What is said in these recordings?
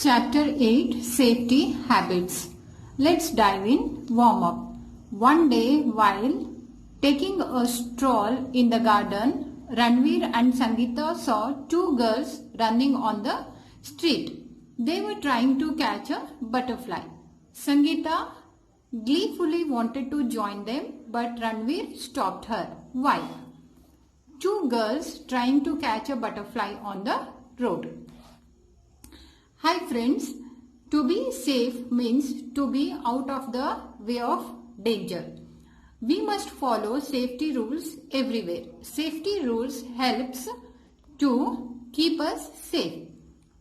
Chapter 8 Safety Habits. Let's dive in. Warm up. One day, while taking a stroll in the garden, Ranveer and Sangeeta saw two girls running on the street. They were trying to catch a butterfly. Sangeeta gleefully wanted to join them, but Ranveer stopped her. Why? Two girls trying to catch a butterfly on the road. Hi friends, to be safe means to be out of the way of danger. We must follow safety rules everywhere. Safety rules helps to keep us safe.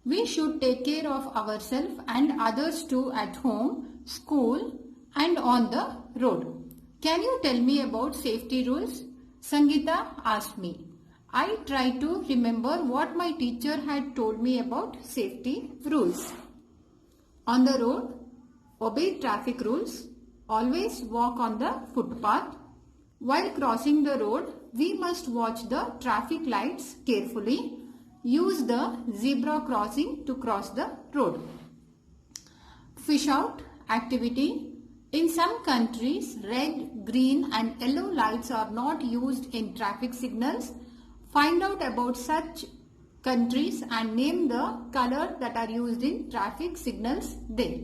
We should take care of ourselves and others too at home, school and on the road. Can you tell me about safety rules? Sangeeta asked me. I tried to remember what my teacher had told me about safety rules. On the road, obey traffic rules. Always walk on the footpath. While crossing the road, we must watch the traffic lights carefully. Use the zebra crossing to cross the road. Fish out activity. In some countries, red, green and yellow lights are not used in traffic signals. Find out about such countries and name the color that are used in traffic signals there.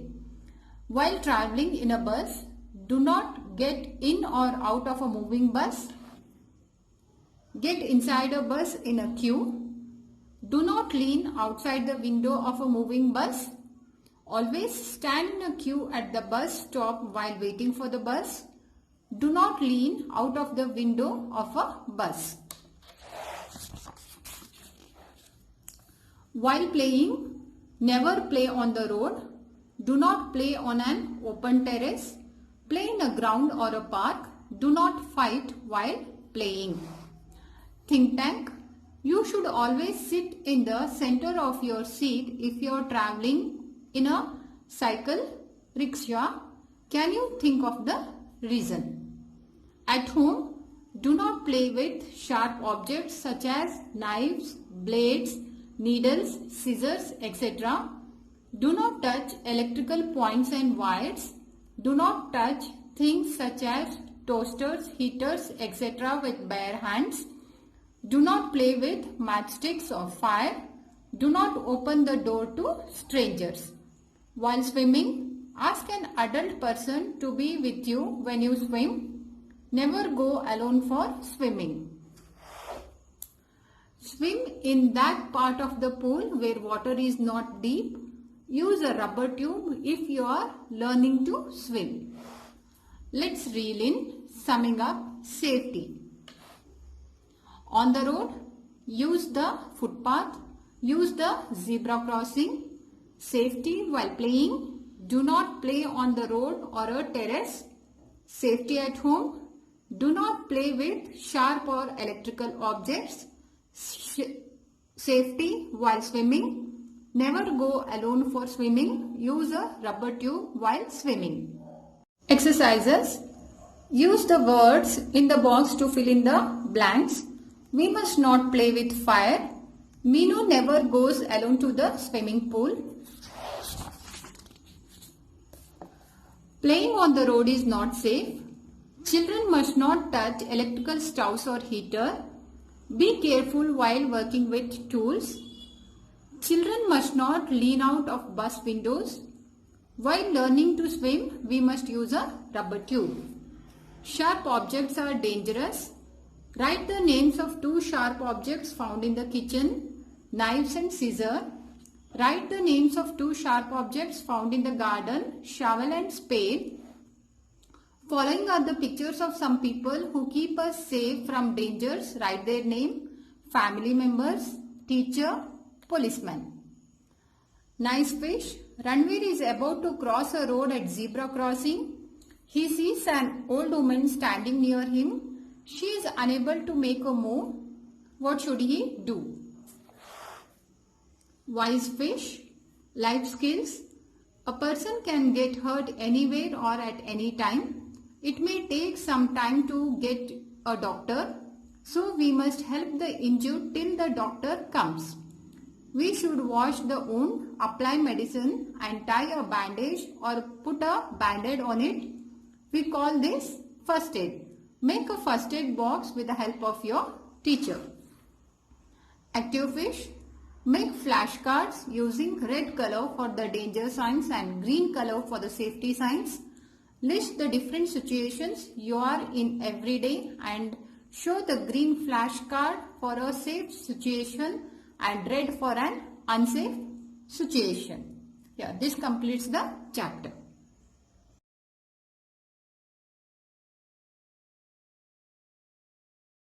While traveling in a bus, do not get in or out of a moving bus. Get inside a bus in a queue. Do not lean outside the window of a moving bus. Always stand in a queue at the bus stop while waiting for the bus. Do not lean out of the window of a bus. While playing, never play on the road. Do not play on an open terrace. Play in a ground or a park. Do not fight while playing. Think tank. You should always sit in the center of your seat if you are traveling in a cycle, rickshaw. Can you think of the reason? At home, do not play with sharp objects such as knives, blades, needles, scissors, etc. Do not touch electrical points and wires. Do not touch things such as toasters, heaters, etc. with bare hands. Do not play with matchsticks or fire. Do not open the door to strangers. While swimming, ask an adult person to be with you when you swim. Never go alone for swimming. Swim in that part of the pool where water is not deep. Use a rubber tube if you are learning to swim. Let's reel in, summing up safety. On the road, use the footpath. Use the zebra crossing. Safety while playing. Do not play on the road or a terrace. Safety at home. Do not play with sharp or electrical objects. Safety while swimming. Never go alone for swimming. Use a rubber tube while swimming. Exercises. Use the words in the box to fill in the blanks. We must not play with fire. Meenu never goes alone to the swimming pool. Playing on the road is not safe. Children must not touch electrical stoves or heater. Be careful while working with tools. Children must not lean out of bus windows. While learning to swim, we must use a rubber tube. Sharp objects are dangerous. Write the names of two sharp objects found in the kitchen, knives and scissors. Write the names of two sharp objects found in the garden, shovel and spade. Following are the pictures of some people who keep us safe from dangers. Write their name, family members, teacher, policeman. Nice fish. Ranveer is about to cross a road at zebra crossing. He sees an old woman standing near him. She is unable to make a move. What should he do? Wise fish. Life skills. A person can get hurt anywhere or at any time. It may take some time to get a doctor, so we must help the injured till the doctor comes. We should wash the wound, apply medicine and tie a bandage or put a band-aid on it. We call this first aid. Make a first aid box with the help of your teacher. Active fish. Make flashcards using red color for the danger signs and green color for the safety signs. List the different situations you are in every day and show the green flashcard for a safe situation and red for an unsafe situation. Yeah, this completes the chapter.